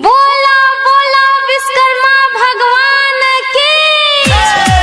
बोला बोला विश्वकर्मा भगवान की।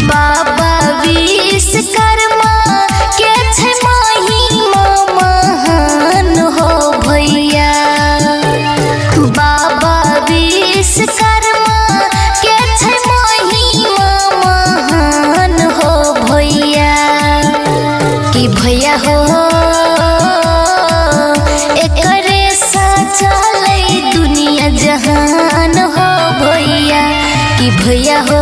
बाबा विश्वकर्मा के छै महिमा महान हो भैया। बाबा विश्वकर्मा के छै महिमा महान हो भैया। कि भैया हो एकरे सा चलै दुनिया जहान हो भैया। कि भैया हो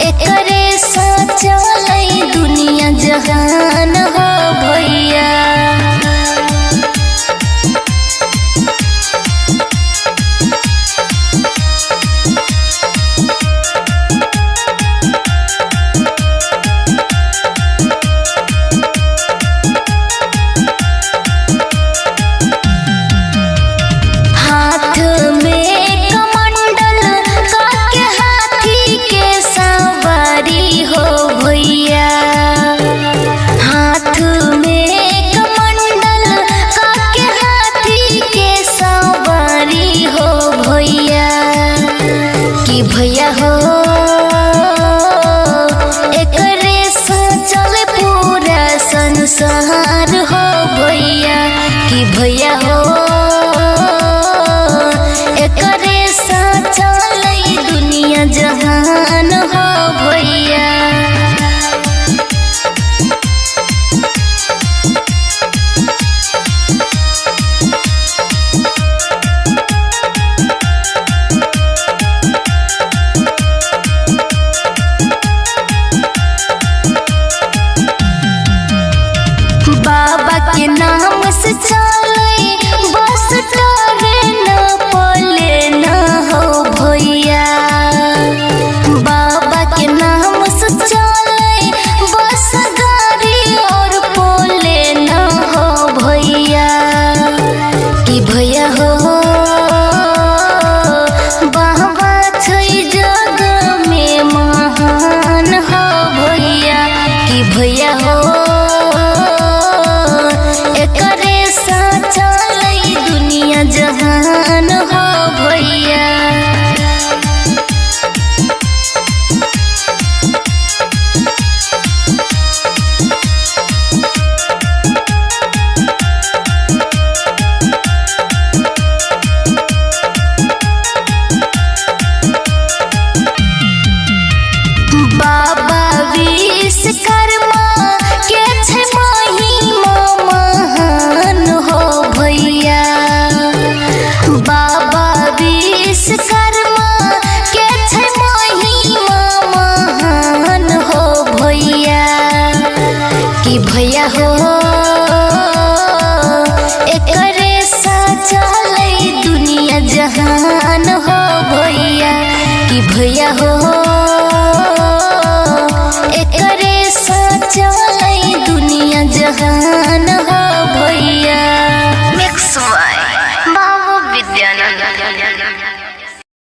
एकरे सा चलै दुनिया जहान हो भैया। हाथ में कमंडल काके हाथी के सवारी हो भैया। हाथ में कमंडल काके हाथी के सवारी हो भैया। कि भैया हो एकरे सा चले पूरा संसार हो भैया। कि भैया हो एकरे सा चलै दुनिया जहान हो भैया। बाबा के नाम से चले बस ट्रेन प्लेन हो भैया। बाबा के नाम से चले बस गाड़ी और प्लेन हो भैया। कि भैया हो बाबा छै जग में महान हो भैया। कि भैया हो एकरे सा चलै दुनिया जहान हो भैया। बाबा विश्वकर्मा के छै महिमा महान हो भैया। बाबा विश्वकर्मा के छै महिमा महान हो भैया। कि भैया हो एकरे सा चलै दुनिया जहान हो भैया। कि भैया हो एकरे सा चलै दुनिया जहान हो भैया। Mix by Babu Vidyanand.